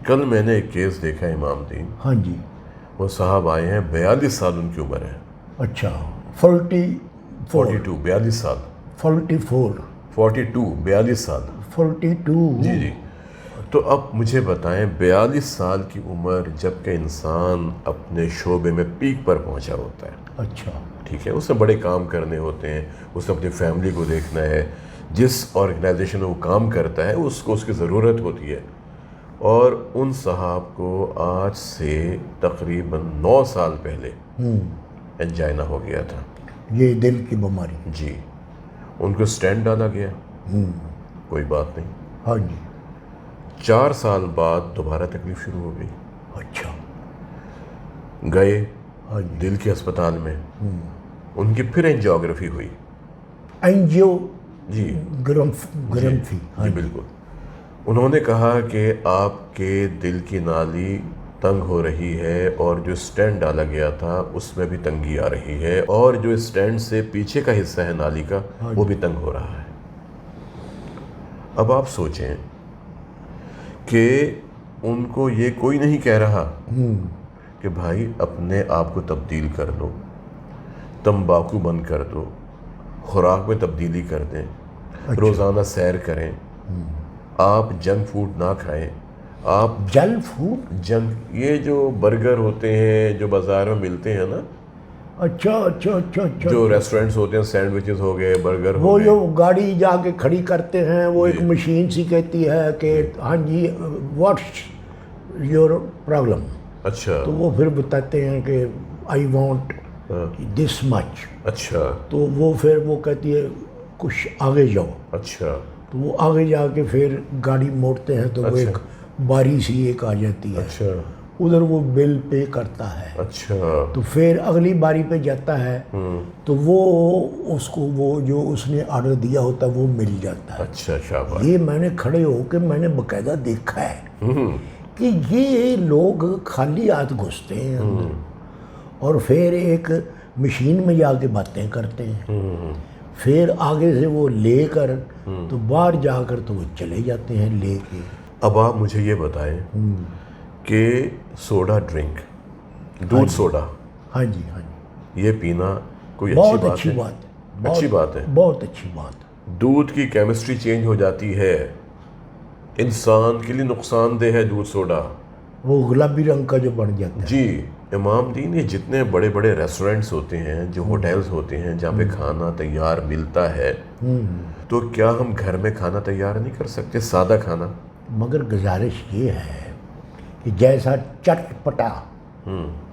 کل میں نے ایک کیس دیکھا امام دین. ہاں جی. وہ صاحب آئے ہیں 42 سال ان کی عمر ہے. اچھا 42 42 سال 42 سال 42. جی جی. تو اب مجھے بتائیں 42 سال کی عمر جب کہ انسان اپنے شعبے میں پیک پر پہنچا ہوتا ہے. اچھا. ٹھیک ہے, اسے بڑے کام کرنے ہوتے ہیں, اسے اپنی فیملی کو دیکھنا ہے, جس آرگنائزیشن میں وہ کام کرتا ہے اس کو اس کی ضرورت ہوتی ہے. اور ان صاحب کو آج سے تقریباً 9 سال پہلے انجائنا ہو گیا تھا. یہ دل کی بیماری. جی. ان کو اسٹینڈ ڈالا گیا, کوئی بات نہیں. ہاں جی. 4 سال بعد دوبارہ تکلیف شروع ہو گئی. اچھا. گئے ہاں جی. دل کے اسپتال میں, ان کی پھر اینجیوگرافی ہوئی. اینجیو جی گرمفی. جی بالکل. انہوں نے کہا کہ آپ کے دل کی نالی تنگ ہو رہی ہے, اور جو اسٹینڈ ڈالا گیا تھا اس میں بھی تنگی آ رہی ہے, اور جو اسٹینڈ سے پیچھے کا حصہ ہے نالی کا وہ بھی تنگ ہو رہا ہے. اب آپ سوچیں کہ ان کو یہ کوئی نہیں کہہ رہا کہ بھائی اپنے آپ کو تبدیل کر دو, تمباکو بند کر دو, خوراک میں تبدیلی کر دیں, روزانہ سیر کریں, آپ جنک فوڈ نہ کھائیں. آپ جنک یہ جو برگر ہوتے ہیں جو بازار میں ملتے ہیں نا, اچھا جو ریسٹورنٹس ہوتے ہیں, سینڈوچز ہو گئے, برگر ہو وہ گئے, جو گاڑی جا کے کھڑی کرتے ہیں, وہ ایک مشین سی کہتی ہے کہ ہاں جی واٹس یور پرابلم. اچھا. تو وہ پھر بتاتے ہیں کہ آئی وانٹ دس مچ. اچھا. تو وہ پھر وہ کہتی ہے کچھ آگے جاؤ. اچھا. تو وہ آگے جا کے پھر گاڑی موڑتے ہیں تو وہ ایک باری سی ایک آ جاتی ہے. اچھا. ادھر وہ بل پے کرتا ہے. اچھا. تو پھر اگلی باری پہ جاتا ہے تو وہ اس کو وہ جو اس نے آرڈر دیا ہوتا ہے وہ مل جاتا ہے. اچھا. شاباش. یہ میں نے کھڑے ہو کے میں نے باقاعدہ دیکھا ہے کہ یہ لوگ خالی ہاتھ گھستے ہیں اندر, اور پھر ایک مشین میں جا کے باتیں کرتے ہیں, پھر آگے سے وہ لے کر تو باہر جا کر تو وہ چلے جاتے ہیں لے کے. اب آپ مجھے یہ بتائیں کہ سوڈا ڈرنک, دودھ سوڈا, ہاں جی ہاں جی, یہ پینا کوئی بہت اچھی اچھی بات بات ہے؟ اچھی بات ہے. بہت اچھی بات. دودھ کی کیمسٹری چینج ہو جاتی ہے, انسان کے لیے نقصان دہ ہے دودھ سوڈا. وہ گلابی رنگ کا جو بن جاتا ہے. جی امام دین, یہ جتنے بڑے بڑے ریسٹورنٹس ہوتے ہیں, جو ہوٹلز ہوتے ہیں جہاں پہ کھانا تیار ملتا ہے, تو کیا ہم گھر میں کھانا تیار نہیں کر سکتے, سادہ کھانا؟ مگر گزارش یہ ہے کہ جیسا چٹ پٹا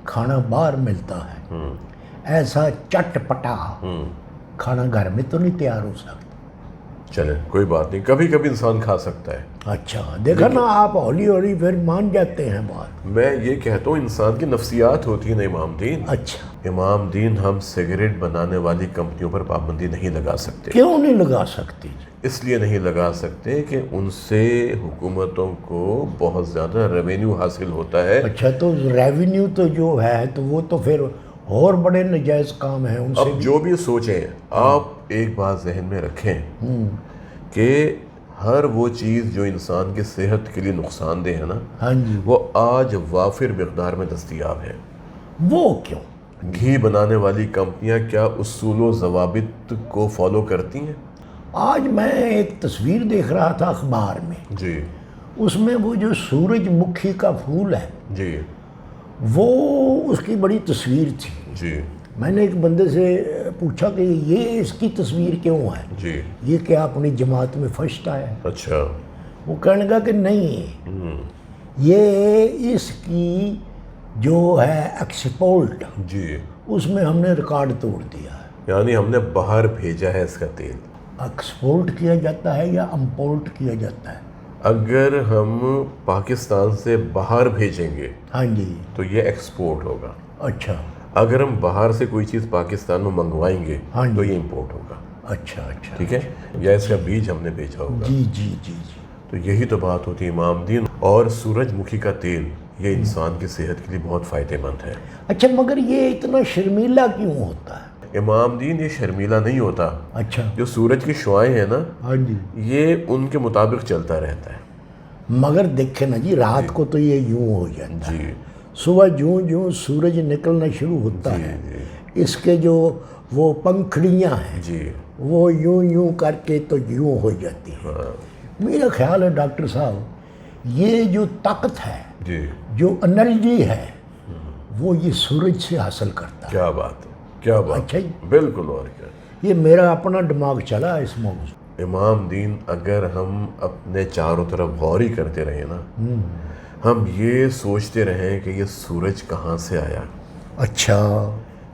کھانا باہر ملتا ہے, ایسا چٹ پٹا کھانا گھر میں تو نہیں تیار ہو سکتا. چلیں کوئی بات نہیں, کبھی کبھی انسان کھا سکتا ہے. اچھا دیکھا نا, آپ ہولی ہولی پھر مان جاتے ہیں بات. میں یہ کہتا ہوں انسان کی نفسیات ہوتی ہے نا امام دین. اچھا امام دین, ہم سگریٹ بنانے والی کمپنیوں پر پابندی نہیں لگا سکتے. کیوں نہیں لگا سکتی؟ اس لیے نہیں لگا سکتے کہ ان سے حکومتوں کو بہت زیادہ ریونیو حاصل ہوتا ہے. اچھا تو ریونیو تو جو ہے تو وہ تو پھر اور بڑے نجائز کام ہیں ان سے. اب جو بھی سوچیں, آپ ایک بات ذہن میں رکھیں کہ ہر وہ چیز جو انسان کی صحت کے لیے نقصان دہ ہے نا, ہاں جی, وہ آج وافر مقدار میں دستیاب ہے. وہ کیوں؟ گھی بنانے والی کمپنیاں کیا اصول و ضوابط کو فالو کرتی ہیں؟ آج میں ایک تصویر دیکھ رہا تھا اخبار میں, جی. اس میں وہ جو سورج مکھی کا پھول ہے, جی. وہ اس کی بڑی تصویر تھی. جی. میں نے ایک بندے سے پوچھا کہ یہ اس کی تصویر کیوں ہے, جی. یہ کیا اپنی جماعت میں فرسٹ آیا ہے؟ اچھا. وہ کہنے لگا کہ نہیں, یہ اس کی جو ہے ایکسپورٹ, جی, اس میں ہم نے ریکارڈ توڑ دیا ہے. یعنی ہم نے باہر بھیجا ہے اس کا تیل. ایکسپورٹ کیا جاتا ہے یا امپورٹ کیا جاتا ہے؟ اگر ہم پاکستان سے باہر بھیجیں گے ہاں جی تو یہ ایکسپورٹ ہوگا. اچھا. اگر ہم باہر سے کوئی چیز پاکستان میں منگوائیں گے تو یہ امپورٹ ہوگا. اچھا اچھا. ٹھیک ہے, یا اس کا بیج ہم نے بھیجا ہوگا. جی جی جی جی. تو یہی تو بات ہوتی ہے امام دین. اور سورج مکھی کا تیل یہ انسان کی صحت کے لیے بہت فائدہ مند ہے. اچھا مگر یہ اتنا شرمیلا کیوں ہوتا ہے؟ امام دین, یہ شرمیلا نہیں ہوتا. اچھا. جو سورج کی شعائیں ہیں نا, ہاں جی, یہ ان کے مطابق چلتا رہتا ہے. مگر دیکھیں نا جی رات کو تو یہ یوں ہو جاتا ہے، جی صبح جوں جوں سورج نکلنا شروع ہوتا ہے اس کے جو وہ پنکھڑیاں ہیں جی وہ یوں یوں کر کے تو یوں ہو جاتی ہیں۔ میرا خیال ہے ڈاکٹر صاحب یہ جو طاقت ہے، جی جو انرجی ہے، وہ یہ سورج سے حاصل کرتا ہے۔ کیا بات ہے، کیا بات، اچھا جی، بالکل، اور کیا۔ یہ میرا اپنا دماغ چلا اس موضوع۔ امام دین اگر ہم اپنے چاروں طرف غور ہی کرتے رہے نا، ہم یہ سوچتے رہیں کہ یہ سورج کہاں سے آیا، اچھا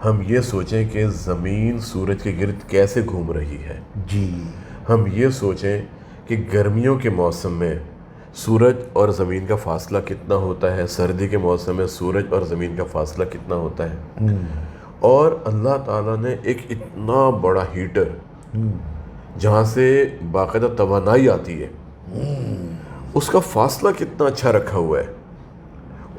ہم یہ سوچیں کہ زمین سورج کے گرد کیسے گھوم رہی ہے، جی، ہم یہ سوچیں کہ گرمیوں کے موسم میں سورج اور زمین کا فاصلہ کتنا ہوتا ہے، سردی کے موسم میں سورج اور زمین کا فاصلہ کتنا ہوتا ہے، اور اللہ تعالیٰ نے ایک اتنا بڑا ہیٹر جہاں سے باقاعدہ توانائی آتی ہے، اس کا فاصلہ کتنا اچھا رکھا ہوا ہے،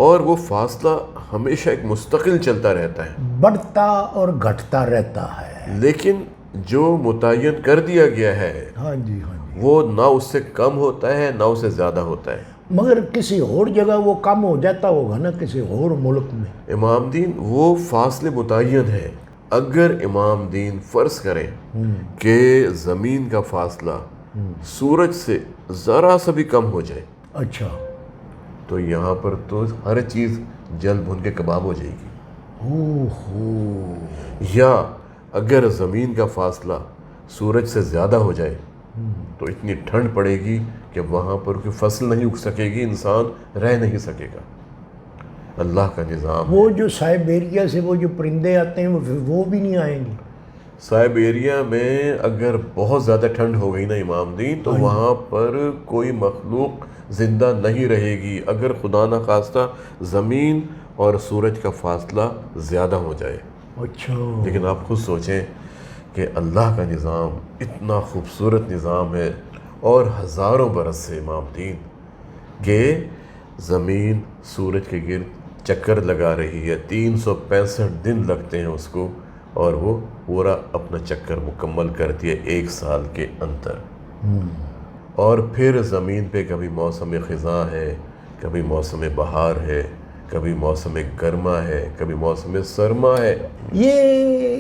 اور وہ فاصلہ ہمیشہ ایک مستقل چلتا رہتا ہے، بڑھتا اور گھٹتا رہتا ہے۔ لیکن جو متعین کر دیا گیا ہے ہاں جی ہاں جی، وہ نہ اس سے کم ہوتا ہے نہ اس سے زیادہ ہوتا ہے۔ مگر کسی اور جگہ وہ کم ہو جاتا ہوگا نا، کسی اور ملک میں۔ امام دین وہ فاصلے متعین ہے، اگر امام دین فرض کریں کہ زمین کا فاصلہ سورج سے ذرا سا بھی کم ہو جائے اچھا، تو یہاں پر تو ہر چیز جل بھن کے کباب ہو جائے گی، اوہو، یا اگر زمین کا فاصلہ سورج سے زیادہ ہو جائے تو اتنی ٹھنڈ پڑے گی کہ وہاں پر کوئی فصل نہیں اگ سکے گی، انسان رہ نہیں سکے گا۔ اللہ کا نظام۔ وہ جو سائبیریا سے وہ جو پرندے آتے ہیں وہ بھی نہیں آئیں گے؟ سائبیریا میں اگر بہت زیادہ ٹھنڈ ہو گئی نا امام دین تو وہاں پر کوئی مخلوق زندہ نہیں رہے گی، اگر خدا نخواستہ زمین اور سورج کا فاصلہ زیادہ ہو جائے۔ اچھا، لیکن آپ خود سوچیں کہ اللہ کا نظام اتنا خوبصورت نظام ہے، اور ہزاروں برس سے امام دین کہ زمین سورج کے گرد چکر لگا رہی ہے، 365 دن لگتے ہیں اس کو، اور وہ پورا اپنا چکر مکمل کرتی ہے 1 سال کے اندر۔ اور پھر زمین پہ کبھی موسم خزاں ہے، کبھی موسم بہار ہے، کبھی موسم گرما ہے، کبھی موسم سرما ہے۔ یہ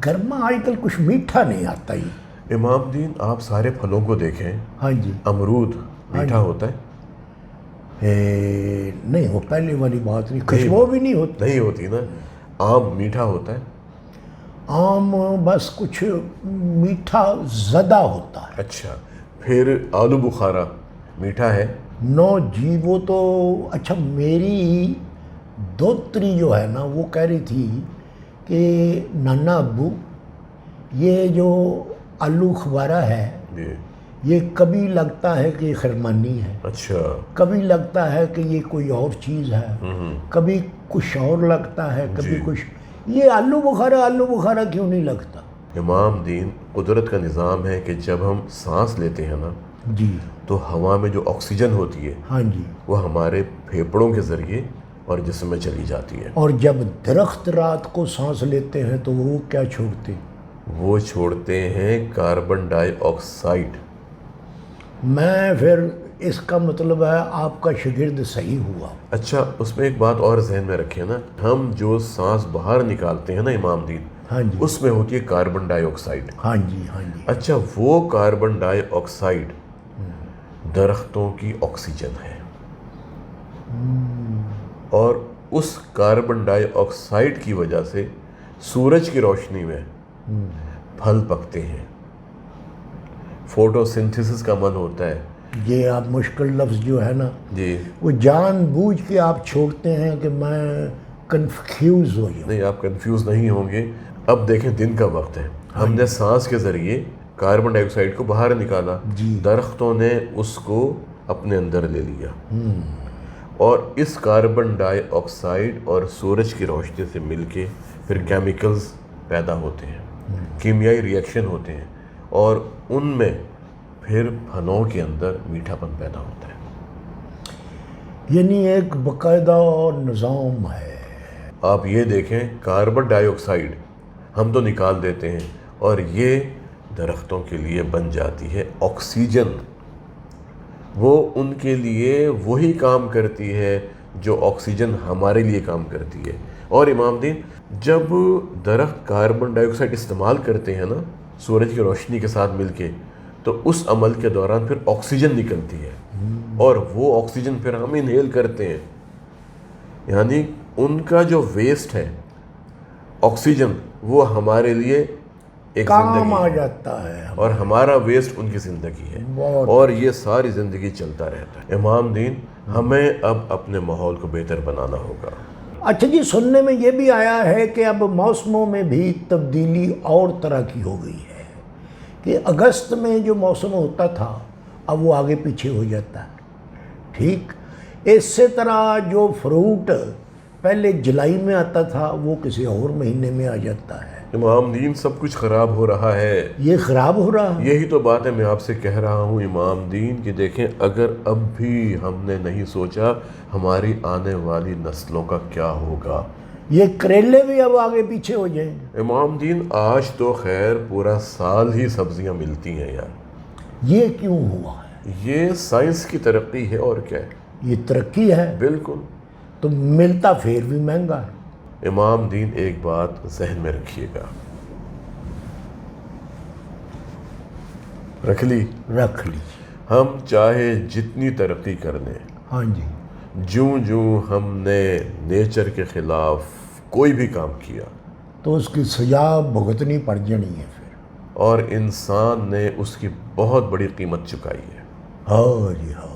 گرما آج کل کچھ میٹھا نہیں آتا ہی۔ امام دین آپ سارے پھلوں کو دیکھیں، ہاں جی، امرود میٹھا ہوتا ہے؟ نہیں، وہ پہلے والی بات نہیں، خوشبو بھی نہیں ہوتی۔ نہیں ہوتی نا۔ آم میٹھا ہوتا ہے؟ آم بس کچھ میٹھا زدہ ہوتا ہے۔ اچھا، پھر آلو بخارا میٹھا ہے؟ نو جی، وہ تو اچھا، میری دوتری جو ہے نا وہ کہہ رہی تھی کہ نانا ابو یہ جو آلو بخارا ہے جی، یہ کبھی لگتا ہے کہ خرمانی ہے، اچھا، کبھی لگتا ہے کہ یہ کوئی اور چیز ہے، کبھی کچھ اور لگتا ہے، کبھی کچھ، یہ آلو بخارا کیوں نہیں لگتا؟ امام دین قدرت کا نظام ہے کہ جب ہم سانس لیتے ہیں نا جی تو ہوا میں جو آکسیجن ہوتی ہے ہاں جی، وہ ہمارے پھیپھڑوں کے ذریعے اور جسم میں چلی جاتی ہے۔ اور جب درخت رات کو سانس لیتے ہیں تو وہ کیا چھوڑتے ہیں؟ وہ چھوڑتے ہیں کاربن ڈائی آکسائڈ۔ میں پھر اس کا مطلب ہے آپ کا شاگرد صحیح ہوا۔ اچھا، اس میں ایک بات اور ذہن میں رکھیں نا، ہم جو سانس باہر نکالتے ہیں نا امام دین، ہاں جی، اس میں ہوتی ہے کاربن ڈائی آکسائڈ۔ ہاں جی، ہاں جی، اچھا، وہ کاربن ڈائی آکسائڈ درختوں کی آکسیجن ہے، اور اس کاربن ڈائی آکسائڈ کی وجہ سے سورج کی روشنی میں پھل پکتے ہیں، فوٹو سنتھسس کا عمل ہوتا ہے۔ یہ آپ مشکل لفظ جو ہے نا جی، وہ جان بوجھ کے آپ چھوڑتے ہیں کہ میں کنفیوز ہو جاؤں۔ نہیں، آپ کنفیوز نہیں ہوں گے۔ اب دیکھیں، دن کا وقت ہے، ہم نے سانس کے ذریعے کاربن ڈائی آکسائڈ کو باہر نکالا، جی، درختوں نے اس کو اپنے اندر لے لیا، اور اس کاربن ڈائی آکسائڈ اور سورج کی روشنی سے مل کے پھر کیمیکلز پیدا ہوتے ہیں، کیمیائی ریئیکشن ہوتے ہیں، اور ان میں پھر پھلوں کے اندر میٹھا پن پیدا ہوتا ہے۔ یعنی ایک باقاعدہ نظام ہے۔ آپ یہ دیکھیں، کاربن ڈائی آکسائڈ ہم تو نکال دیتے ہیں، اور یہ درختوں کے لیے بن جاتی ہے آکسیجن، وہ ان کے لیے وہی کام کرتی ہے جو آکسیجن ہمارے لیے کام کرتی ہے. اور امام دین جب درخت کاربن ڈائی آکسائڈ استعمال کرتے ہیں نا سورج کی روشنی کے ساتھ مل کے, تو اس عمل کے دوران پھر آکسیجن نکلتی ہے اور وہ آکسیجن پھر ہم انہیل کرتے ہیں. یعنی ان کا جو ویسٹ ہے آکسیجن وہ ہمارے لیے ایک کام زندگی آ ہے جاتا ہے. اور ہمارا ویسٹ ان کی زندگی ہے بہت. اور یہ ساری زندگی چلتا رہتا ہے. امام دین ہمیں اب اپنے ماحول کو بہتر بنانا ہوگا. اچھا جی, سننے میں یہ بھی آیا ہے کہ اب موسموں میں بھی تبدیلی اور طرح کی ہو گئی ہے کہ اگست میں جو موسم ہوتا تھا اب وہ آگے پیچھے ہو جاتا ہے. ٹھیک اسی طرح جو فروٹ پہلے جولائی میں آتا تھا وہ کسی اور مہینے میں آ جاتا ہے. امام دین سب کچھ خراب ہو رہا ہے. یہ خراب ہو رہا ہے. یہی تو بات ہے, میں آپ سے کہہ رہا ہوں امام دین کہ دیکھیں اگر اب بھی ہم نے نہیں سوچا ہماری آنے والی نسلوں کا کیا ہوگا. یہ کریلے بھی اب آگے پیچھے ہو جائیں گے. امام دین آج تو خیر پورا سال ہی سبزیاں ملتی ہیں یار. یہ کیوں ہوا ہے؟ یہ سائنس کی ترقی ہے اور کیا ہے. یہ ترقی ہے بالکل. تو ملتا پھر بھی مہنگا ہے. امام دین ایک بات ذہن میں رکھیے گا. رکھ لی؟ رکھ لی. ہم چاہے جتنی ترقی کر لیں, ہاں جی, جوں ہم نے نیچر کے خلاف کوئی بھی کام کیا تو اس کی سزا بھگتنی پڑ جانی ہے پھر. اور انسان نے اس کی بہت بڑی قیمت چکائی ہے. ہاں جی ہاں.